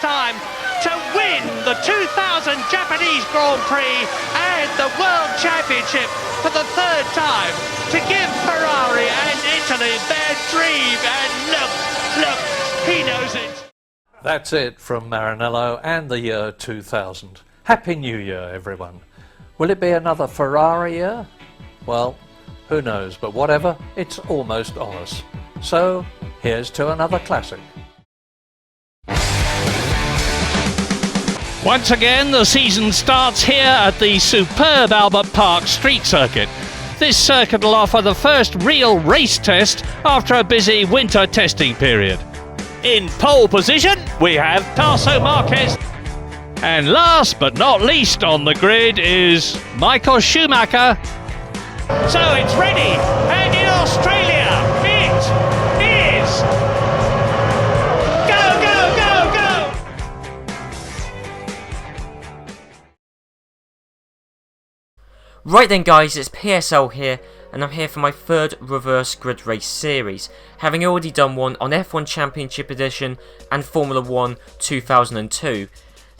time to win the 2000 Japanese Grand Prix and the World Championship for the third time, to give Ferrari and Italy their dream. And look, he knows it. That's it from Maranello and the year 2000. Happy New Year, everyone. Will it be another Ferrari year? Well, who knows, but whatever, it's almost on us. So, here's to another classic. Once again, the season starts here at the superb Albert Park Street Circuit. This circuit will offer the first real race test after a busy winter testing period. In pole position, we have Tarso Marquez. And last but not least on the grid is Michael Schumacher. So it's ready, and in Australia, it is... Go, go, go, go! Right then guys, it's PSL here, and I'm here for my third reverse grid race series, having already done one on F1 Championship Edition and Formula 1 2002.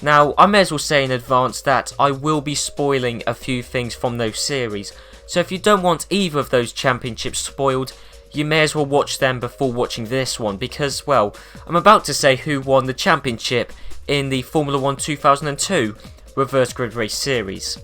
Now, I may as well say in advance that I will be spoiling a few things from those series, so if you don't want either of those championships spoiled, you may as well watch them before watching this one, because, well, I'm about to say who won the championship in the Formula 1 2002 reverse grid race series.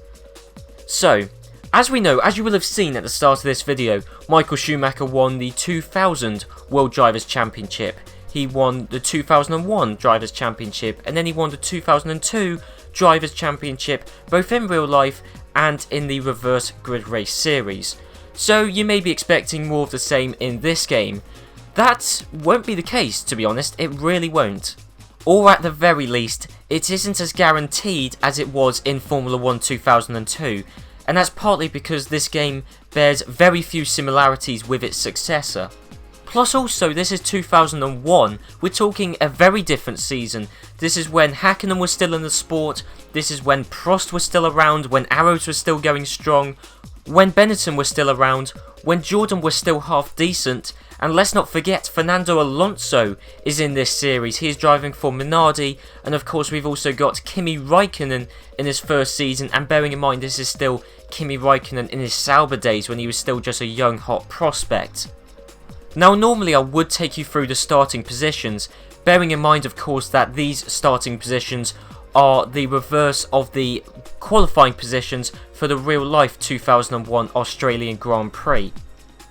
So, as we know, as you will have seen at the start of this video, Michael Schumacher won the 2000 World Drivers' Championship. He won the 2001 Drivers' Championship, and then he won the 2002 Drivers' Championship, both in real life and in the reverse grid race series. So you may be expecting more of the same in this game. That won't be the case, to be honest, it really won't. Or at the very least, it isn't as guaranteed as it was in Formula 1 2002, and that's partly because this game bears very few similarities with its successor. Plus also, this is 2001, we're talking a very different season. This is when Hakkinen was still in the sport, this is when Prost was still around, when Arrows was still going strong, when Benetton was still around, when Jordan was still half decent, and let's not forget Fernando Alonso is in this series. He is driving for Minardi, and of course we've also got Kimi Raikkonen in his first season, and bearing in mind this is still Kimi Raikkonen in his Sauber days when he was still just a young hot prospect. Now normally I would take you through the starting positions, bearing in mind of course that these starting positions are the reverse of the qualifying positions for the real life 2001 Australian Grand Prix.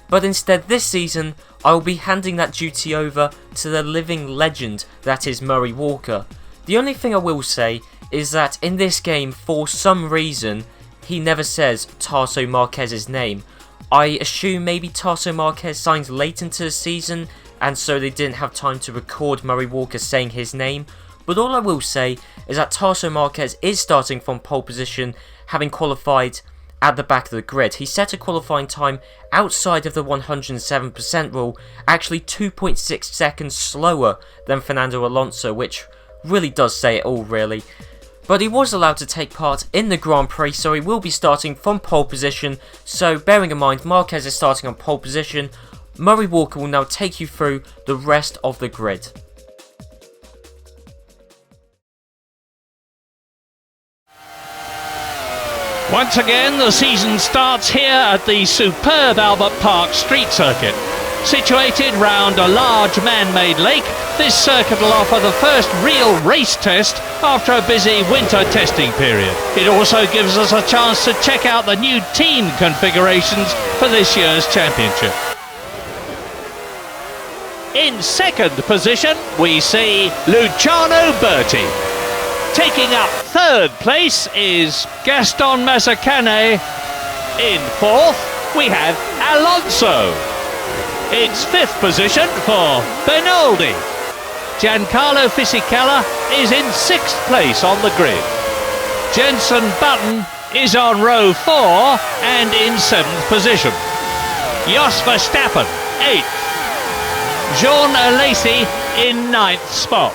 But instead this season I will be handing that duty over to the living legend that is Murray Walker. The only thing I will say is that in this game, for some reason, he never says Tarso Marquez's name. I assume maybe Tarso Marquez signed late into the season, and so they didn't have time to record Murray Walker saying his name. But all I will say is that Tarso Marquez is starting from pole position, having qualified at the back of the grid. He set a qualifying time outside of the 107% rule, actually 2.6 seconds slower than Fernando Alonso, which really does say it all really. But he was allowed to take part in the Grand Prix, so he will be starting from pole position. So bearing in mind Marquez is starting on pole position, Murray Walker will now take you through the rest of the grid. Once again, the season starts here at the superb Albert Park Street Circuit. Situated round a large man-made lake, this circuit will offer the first real race test after a busy winter testing period. It also gives us a chance to check out the new team configurations for this year's championship. In second position, we see Luciano Berti. Taking up third place is Gaston Mazzacane. In fourth, we have Alonso. It's fifth position for Benoldi. Giancarlo Fisichella is in sixth place on the grid. Jenson Button is on row 4 and in seventh position. Jos Verstappen, 8th. Jean Alesi in 9th spot.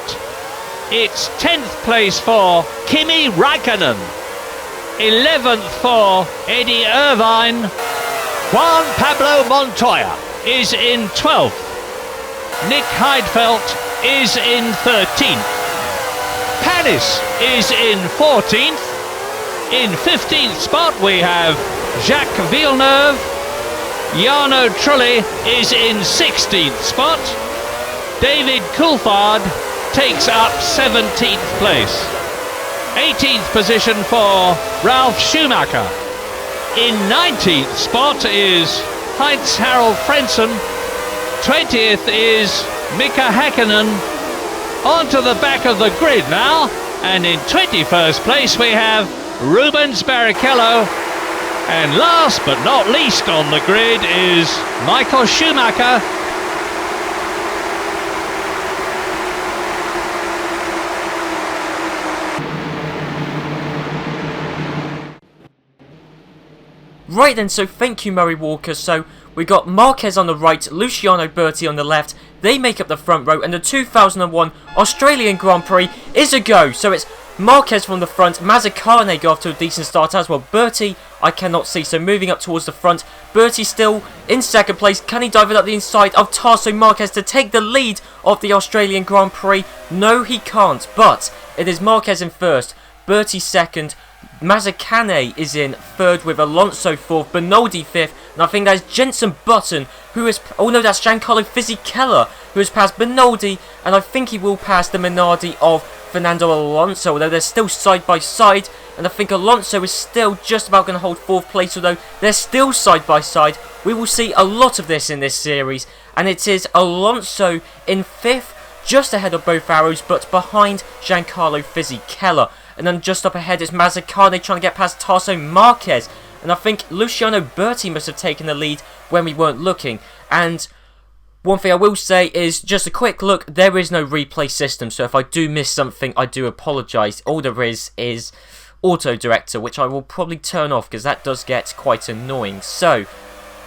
It's 10th place for Kimi Raikkonen. 11th for Eddie Irvine. Juan Pablo Montoya is in 12th. Nick Heidfeld is in 13th. Dennis is in 14th. In 15th spot we have Jacques Villeneuve. Jarno Trulli is in 16th spot. David Coulthard takes up 17th place. 18th position for Ralf Schumacher. In 19th spot is Heinz-Harald Frentzen. 20th is Mika Häkkinen. On to the back of the grid now, and in 21st place we have Rubens Barrichello, and last but not least on the grid is Michael Schumacher. Right then, so thank you Murray Walker. So we got Marquez on the right, Luciano Berti on the left. They make up the front row, and the 2001 Australian Grand Prix is a go. So it's Marquez from the front, Mazzacane go off to a decent start as well. Berti, I cannot see, so moving up towards the front. Berti still in second place. Can he dive it up the inside of Tarso Marquez to take the lead of the Australian Grand Prix? No, he can't, but it is Marquez in first, Berti second, Mazzacane is in third with Alonso fourth, Bernoldi fifth, and I think that's Jenson Button who is... Oh no, that's Giancarlo Fisichella who has passed Bernoldi, and I think he will pass the Minardi of Fernando Alonso, although they're still side by side, and I think Alonso is still just about going to hold fourth place, although they're still side by side. We will see a lot of this in this series, and it is Alonso in fifth, just ahead of both arrows, but behind Giancarlo Fisichella. And then just up ahead is Mazzacane trying to get past Tarso Marquez. And I think Luciano Berti must have taken the lead when we weren't looking. And one thing I will say is, just a quick look, there is no replay system. So if I do miss something, I do apologise. All there is Auto Director, which I will probably turn off because that does get quite annoying. So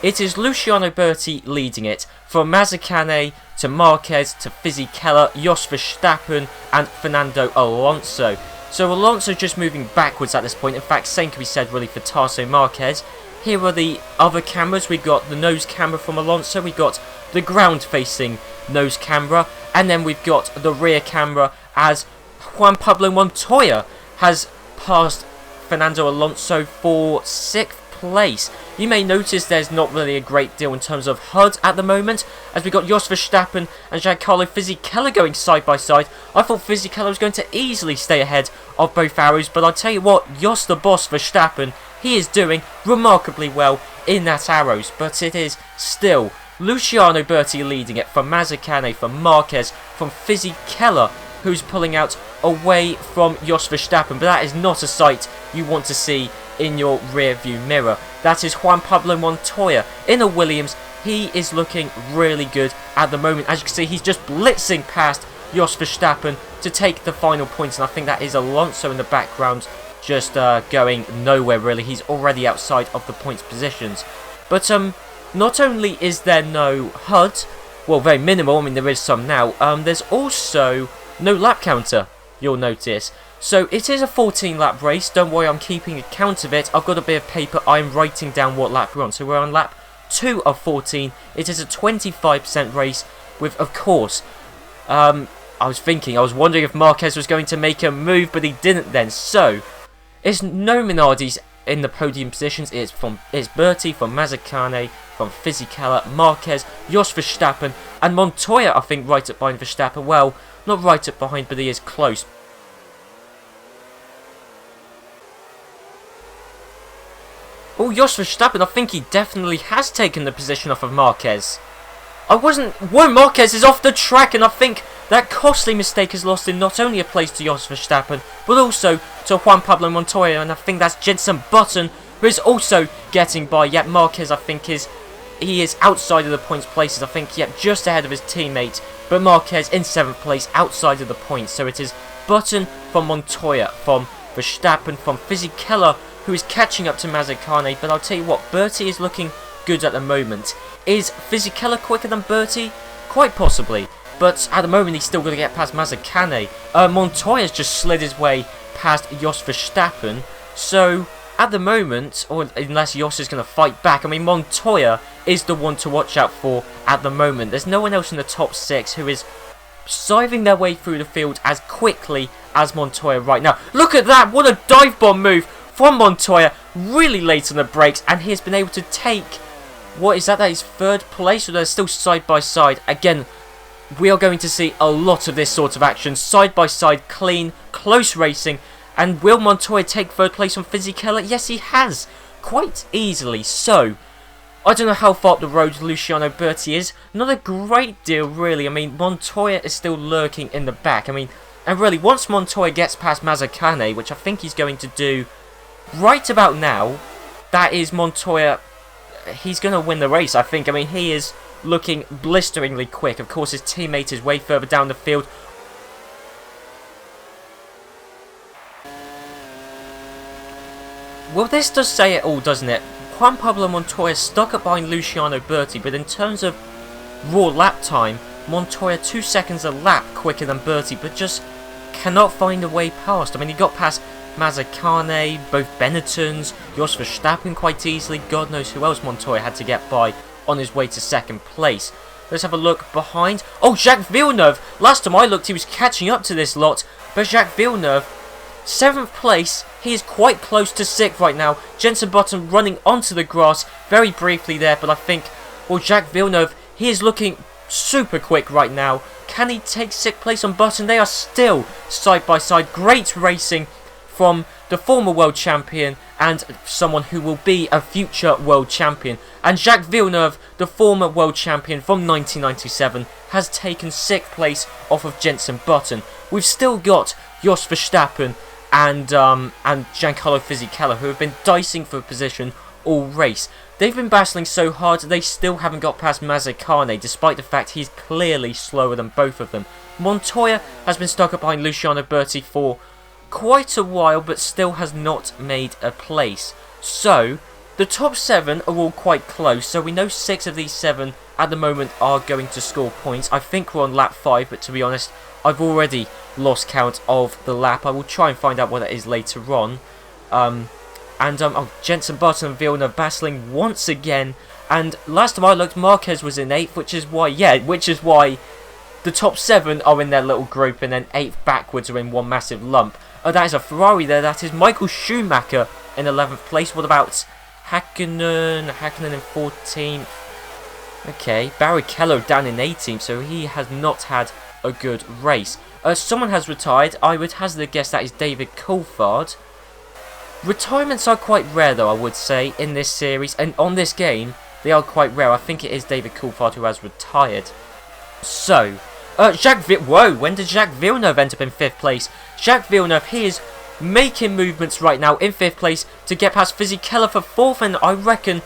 it is Luciano Berti leading it, from Mazzacane to Marquez to Fisichella, Jos Verstappen and Fernando Alonso. So Alonso just moving backwards at this point. In fact, same can be said really for Tarso Marquez. Here are the other cameras. We've got the nose camera from Alonso. We've got the ground-facing nose camera. And then we've got the rear camera as Juan Pablo Montoya has passed Fernando Alonso for 6th place. You may notice there's not really a great deal in terms of HUD at the moment, as we got Jos Verstappen and Giancarlo Fisichella going side by side. I thought Fisichella was going to easily stay ahead of both arrows, but I'll tell you what, Jos the boss Verstappen, he is doing remarkably well in that arrows, but it is still Luciano Berti leading it from Mazzacane, from Marquez, from Fisichella, who's pulling out away from Jos Verstappen, but that is not a sight you want to see in your rear view mirror. That is Juan Pablo Montoya in a Williams. He is looking really good at the moment. As you can see, he's just blitzing past Jos Verstappen to take the final points, and I think that is Alonso in the background just going nowhere really. He's already outside of the points positions. But not only is there no HUD, well, very minimal, I mean there is some now, there's also no lap counter, you'll notice. So it is a 14 lap race. Don't worry, I'm keeping account of it. I've got a bit of paper, I'm writing down what lap we're on. So we're on lap 2 of 14. It is a 25% race with, of course, I was wondering if Marquez was going to make a move, but he didn't then. So it's no Minardis in the podium positions. It's Berti, from Mazzacane, from Fisichella, Marquez, Jos Verstappen, and Montoya, I think, right up behind Verstappen. Well, not right up behind, but he is close. Oh, Jos Verstappen, I think he definitely has taken the position off of Marquez. Whoa, Marquez is off the track, and I think that costly mistake has lost him not only a place to Jos Verstappen, but also to Juan Pablo Montoya, and I think that's Jenson Button, who is also getting by. Yet Marquez, I think, he is outside of the points places. I think, yep, just ahead of his teammate, but Marquez in 7th place, outside of the points. So it is Button from Montoya, from Verstappen, from Fisichella, who is catching up to Mazzacane, but I'll tell you what, Berti is looking good at the moment. Is Fisichella quicker than Berti? Quite possibly, but at the moment he's still going to get past Mazzacane. Montoya's just slid his way past Jos Verstappen, so at the moment, or unless Jos is going to fight back, I mean Montoya is the one to watch out for at the moment. There's no one else in the top 6 who is scything their way through the field as quickly as Montoya right now. Look at that, what a dive bomb move from Montoya, really late on the brakes, and he has been able to take, what is that, that is third place, or they're still side by side. Again, we are going to see a lot of this sort of action, side by side, clean, close racing. And will Montoya take third place on Fisichella? Yes, he has, quite easily. So, I don't know how far up the road Luciano Berti is. Not a great deal, really. I mean, Montoya is still lurking in the back. I mean, and really, once Montoya gets past Mazzacane, which I think he's going to do right about now, that is Montoya. He's going to win the race, I think. I mean, he is looking blisteringly quick. Of course, his teammate is way further down the field. Well, this does say it all, doesn't it? Juan Pablo Montoya stuck up behind Luciano Berti, but in terms of raw lap time, Montoya 2 seconds a lap quicker than Berti, but just cannot find a way past. I mean, he got past Mazzacane, both Benettons, Jos Verstappen quite easily. God knows who else Montoya had to get by on his way to second place. Let's have a look behind. Oh, Jacques Villeneuve! Last time I looked, he was catching up to this lot, but Jacques Villeneuve, 7th place, he is quite close to 6th right now. Jenson Button running onto the grass very briefly there, but I think, well, Jacques Villeneuve, he is looking super quick right now. Can he take 6th place on Button? They are still side by side. Great racing from the former world champion and someone who will be a future world champion. And Jacques Villeneuve, the former world champion from 1997, has taken 6th place off of Jenson Button. We've still got Jos Verstappen and Giancarlo Fisichella, who have been dicing for position all race. They've been battling so hard, they still haven't got past Mazzacane, despite the fact he's clearly slower than both of them. Montoya has been stuck up behind Luciano Berti for quite a while, but still has not made a place. So, the top 7 are all quite close, so we know 6 of these 7 at the moment are going to score points. I think we're on lap 5, but to be honest, I've already lost count of the lap. I will try and find out what that is later on. Jenson Button and Villeneuve battling once again. And last time I looked, Marquez was in 8th, which is why the top 7 are in their little group, and then 8th backwards are in one massive lump. Oh, that is a Ferrari there. That is Michael Schumacher in 11th place. What about Hakkinen? Hakkinen in 14th. Okay, Barrichello down in 18th, so he has not had a good race. Someone has retired. I would hazard a guess that is David Coulthard. Retirements are quite rare, though, I would say, in this series, and on this game, they are quite rare. I think it is David Coulthard who has retired. So, when did Jacques Villeneuve end up in 5th place? Jacques Villeneuve, he is making movements right now in 5th place to get past Fisichella for 4th, and I reckon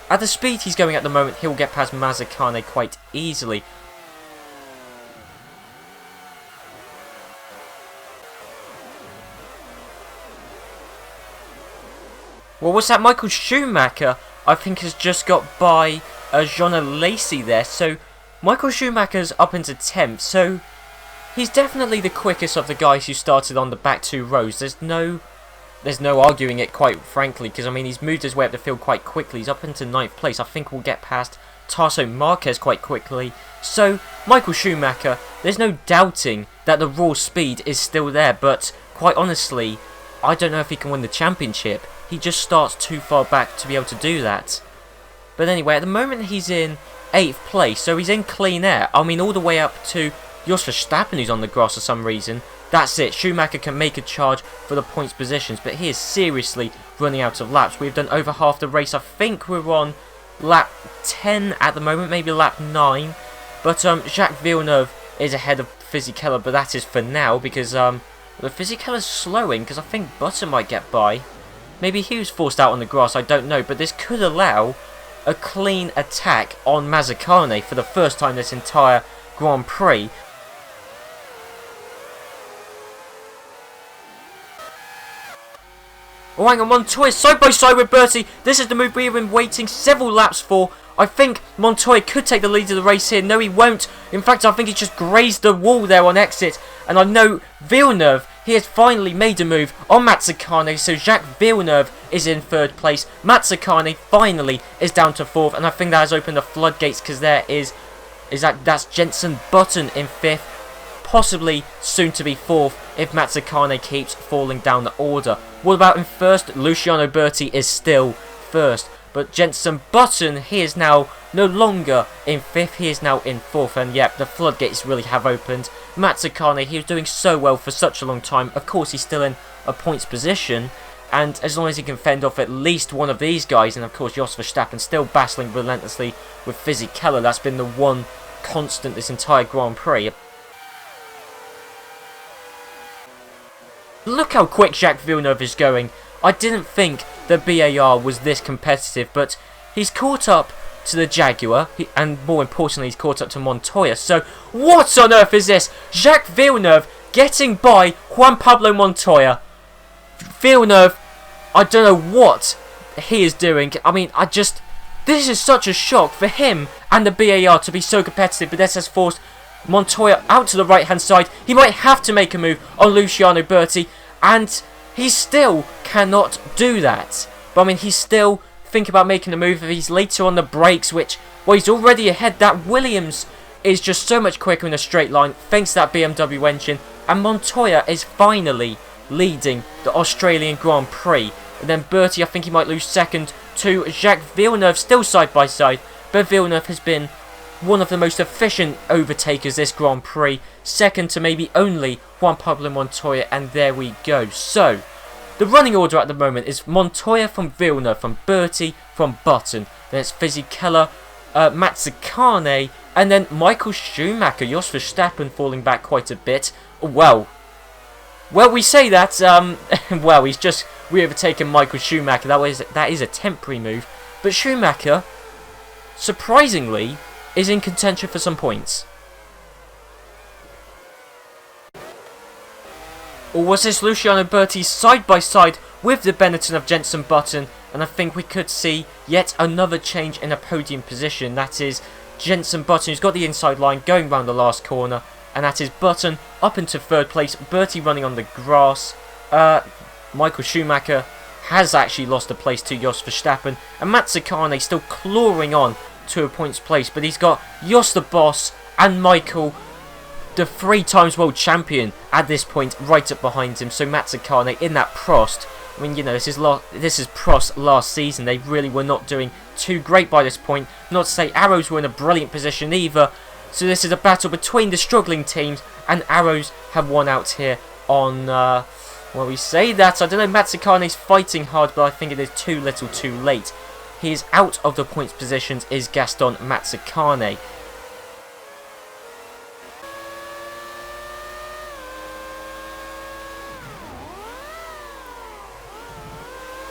at the speed he's going at the moment, he'll get past Mazzacane quite easily. Well, what's that? Michael Schumacher, I think, has just got by Jean Lacey there. So, Michael Schumacher's up into 10th. So, he's definitely the quickest of the guys who started on the back 2 rows. There's no arguing it, quite frankly, because, I mean, he's moved his way up the field quite quickly. He's up into 9th place. I think we'll get past Tarso Marquez quite quickly. So, Michael Schumacher, there's no doubting that the raw speed is still there. But, quite honestly, I don't know if he can win the championship. He just starts too far back to be able to do that. But anyway, at the moment he's in 8th place, so he's in clean air. I mean, all the way up to Jos Verstappen, who's on the grass for some reason. That's it. Schumacher can make a charge for the points positions, but he is seriously running out of laps. We've done over half the race. I think we're on lap 10 at the moment, maybe lap 9. But Jacques Villeneuve is ahead of Fisichella, but that is for now, because the Fisichella's slowing, because I think Button might get by. Maybe he was forced out on the grass, I don't know, but this could allow a clean attack on Mazzacane for the first time this entire Grand Prix. Oh, hang on, Montoya side by side with Berti. This is the move we have been waiting several laps for. I think Montoya could take the lead of the race here. No, he won't. In fact, I think he just grazed the wall there on exit. And I know Villeneuve, he has finally made a move on Mazzacane. So Jacques Villeneuve is in 3rd place. Mazzacane finally is down to 4th. And I think that has opened the floodgates, because that's Jenson Button in 5th. possibly soon to be 4th if Mazzacane keeps falling down the order. What about in 1st? Luciano Berti is still 1st. But Jenson Button, he is now no longer in 5th, he is now in 4th. And yep, the floodgates really have opened. Mazzacane, he was doing so well for such a long time. Of course, he's still in a points position. And as long as he can fend off at least one of these guys, and of course Jos Verstappen still battling relentlessly with Fisichella, that's been the one constant this entire Grand Prix. Look how quick Jacques Villeneuve is going. I didn't think the BAR was this competitive, but he's caught up to the Jaguar, and more importantly, he's caught up to Montoya. So, what on earth is this? Jacques Villeneuve getting by Juan Pablo Montoya. Villeneuve, I don't know what he is doing. I mean, this is such a shock for him and the BAR to be so competitive, but this has forced Montoya out to the right hand side. He might have to make a move on Luciano Berti, and he still cannot do that. But I mean, he's still thinking about making a move if he's later on the brakes, which, well, he's already ahead. That Williams is just so much quicker in a straight line thanks to that BMW engine, and Montoya is finally leading the Australian Grand Prix. And then Berti, I think he might lose second to Jacques Villeneuve, still side by side, but Villeneuve has been one of the most efficient overtakers this Grand Prix, second to maybe only Juan Pablo Montoya, and there we go. So, the running order at the moment is Montoya from Villeneuve, from Berti, from Button, then it's Fisichella, Mazzacane, and then Michael Schumacher. Jos Verstappen falling back quite a bit. Well, we say that, well, he's just re-overtaken Michael Schumacher. That is a temporary move, but Schumacher, surprisingly, is in contention for some points. Or was this Luciano Berti side by side with the Benetton of Jenson Button? And I think we could see yet another change in a podium position. That is Jenson Button, who's got the inside line going round the last corner. And that is Button up into 3rd place. Berti running on the grass. Michael Schumacher has actually lost a place to Jos Verstappen. And Mazzacane still clawing on to a points place. But he's got Jos the boss and Michael, the 3 times world champion, at this point right up behind him. So Mazzacane in that Prost. I mean, you know, this is Prost last season. They really were not doing too great by this point. Not to say Arrows were in a brilliant position either. So this is a battle between the struggling teams, and Arrows have won out here on, well, we say that. I don't know, Mazzacane's fighting hard, but I think it is too little too late. He is out of the points positions, is Gaston Mazzacane.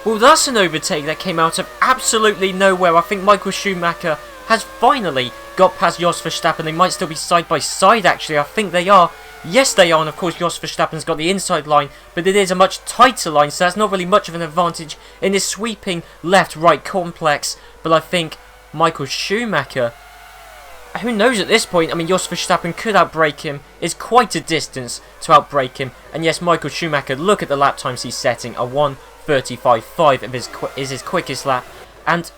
Well, that's an overtake that came out of absolutely nowhere. I think Michael Schumacher has finally got past Jos Verstappen. They might still be side by side, actually. I think they are. Yes, they are. And of course, Jos Verstappen's got the inside line, but it is a much tighter line, so that's not really much of an advantage in this sweeping left-right complex. But I think Michael Schumacher, who knows at this point? I mean, Jos Verstappen could outbrake him. It's quite a distance to outbrake him. And yes, Michael Schumacher, look at the lap times he's setting. A 1:35.5 is his quickest lap. And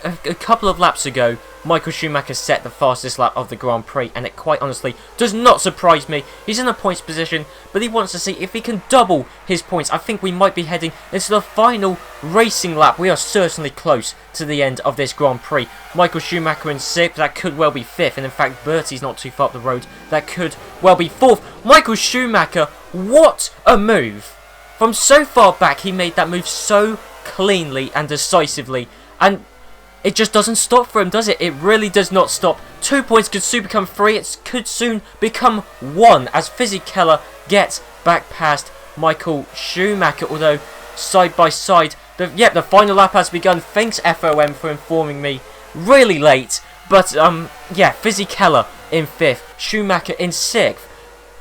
a couple of laps ago, Michael Schumacher set the fastest lap of the Grand Prix, and it quite honestly does not surprise me. He's in a points position, but he wants to see if he can double his points. I think we might be heading into the final racing lap. We are certainly close to the end of this Grand Prix. Michael Schumacher in 6th, that could well be 5th, and in fact Bertie's not too far up the road, that could well be 4th. Michael Schumacher, what a move! From so far back, he made that move so cleanly and decisively, and it just doesn't stop for him, does it? It really does not stop. 2 points could soon become 3. It could soon become 1 as Fisichella gets back past Michael Schumacher. Although, side by side, the final lap has begun. Thanks FOM for informing me really late. But, yeah, Fisichella in 5th. Schumacher in 6th.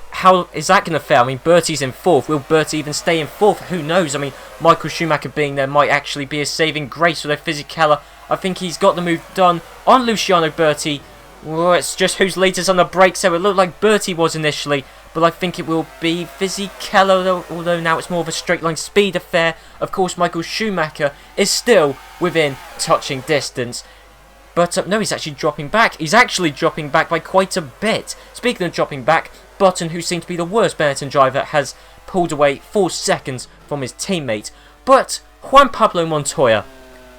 How is that going to fare? I mean, Bertie's in 4th. Will Bertie even stay in 4th? Who knows? I mean, Michael Schumacher being there might actually be a saving grace for their Fisichella. I think he's got the move done on Luciano Berti. Well, it's just who's latest on the brakes, so it looked like Berti was initially, but I think it will be Fisichella, although now it's more of a straight line speed affair. Of course, Michael Schumacher is still within touching distance. But no, he's actually dropping back. He's actually dropping back by quite a bit. Speaking of dropping back, Button, who seemed to be the worst Benetton driver, has pulled away 4 seconds from his teammate. But Juan Pablo Montoya,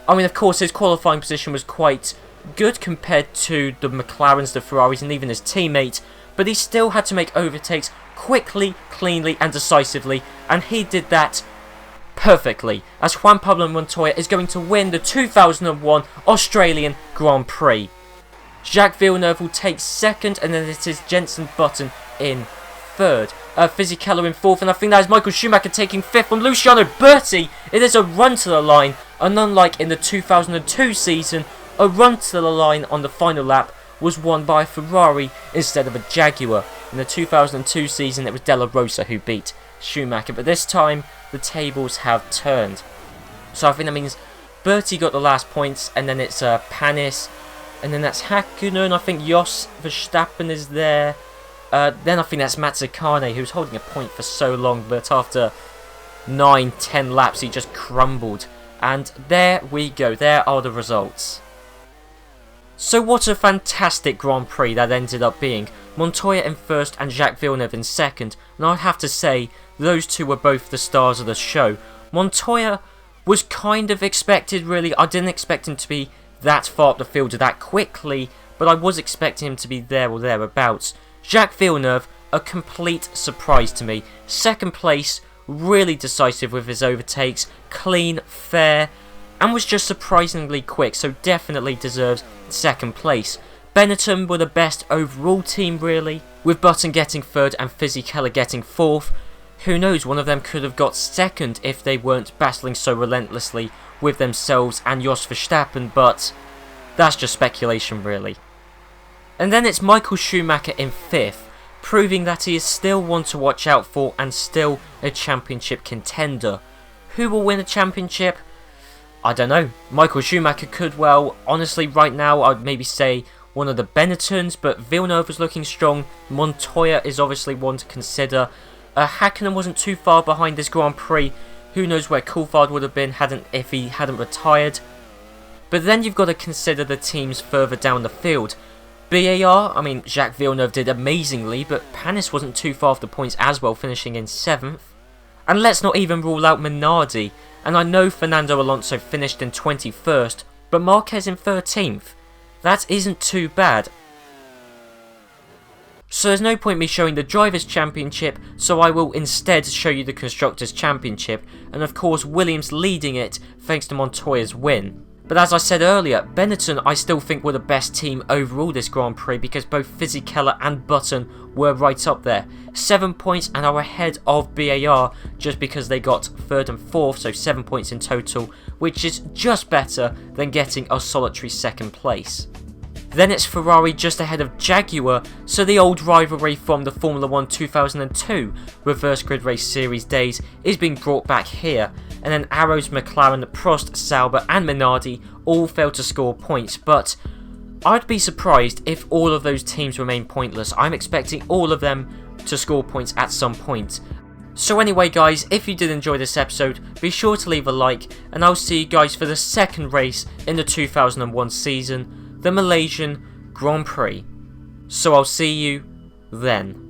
I mean, of course, his qualifying position was quite good compared to the McLarens, the Ferraris, and even his teammate, but he still had to make overtakes quickly, cleanly, and decisively, and he did that perfectly, as Juan Pablo Montoya is going to win the 2001 Australian Grand Prix. Jacques Villeneuve will take second, and then it is Jenson Button in third. Fisichella in fourth, and I think that is Michael Schumacher taking fifth from Luciano Berti. It is a run to the line, and unlike in the 2002 season, a run to the line on the final lap was won by a Ferrari instead of a Jaguar. In the 2002 season, it was Della Rosa who beat Schumacher, but this time the tables have turned. So I think that means Berti got the last points, and then it's Panis, and then that's Hakkinen. I think Jos Verstappen is there. Then I think that's Mazzacane, who was holding a point for so long, but after 9-10 laps he just crumbled. And there we go, there are the results. So what a fantastic Grand Prix that ended up being. Montoya in first and Jacques Villeneuve in second, and I'd have to say those two were both the stars of the show. Montoya was kind of expected, really. I didn't expect him to be that far up the field that quickly, but I was expecting him to be there or thereabouts. Jacques Villeneuve, a complete surprise to me. Second place, really decisive with his overtakes, clean, fair, and was just surprisingly quick, so definitely deserves second place. Benetton were the best overall team, really, with Button getting third and Fisichella getting fourth. Who knows, one of them could have got second if they weren't battling so relentlessly with themselves and Jos Verstappen, but that's just speculation, really. And then it's Michael Schumacher in fifth, proving that he is still one to watch out for and still a championship contender. Who will win a championship? I don't know. Michael Schumacher could well. Honestly, right now, I'd maybe say one of the Benettons, but Villeneuve is looking strong. Montoya is obviously one to consider. Hakkinen wasn't too far behind this Grand Prix. Who knows where Coulthard would have been if he hadn't retired. But then you've got to consider the teams further down the field. BAR, I mean, Jacques Villeneuve did amazingly, but Panis wasn't too far off the points as well, finishing in 7th. And let's not even rule out Minardi. And I know Fernando Alonso finished in 21st, but Marquez in 13th. That isn't too bad. So there's no point me showing the Drivers' Championship, so I will instead show you the Constructors' Championship, and of course Williams leading it thanks to Montoya's win. But as I said earlier, Benetton I still think were the best team overall this Grand Prix because both Fisichella and Button were right up there. 7 points and are ahead of BAR just because they got 3rd and 4th, so 7 points in total, which is just better than getting a solitary 2nd place. Then it's Ferrari just ahead of Jaguar, so the old rivalry from the Formula 1 2002 Reverse Grid Race Series days is being brought back here, and then Arrows, McLaren, Prost, Sauber and Minardi all failed to score points, but I'd be surprised if all of those teams remain pointless. I'm expecting all of them to score points at some point. So anyway guys, if you did enjoy this episode, be sure to leave a like, and I'll see you guys for the second race in the 2001 season, the Malaysian Grand Prix. So I'll see you then.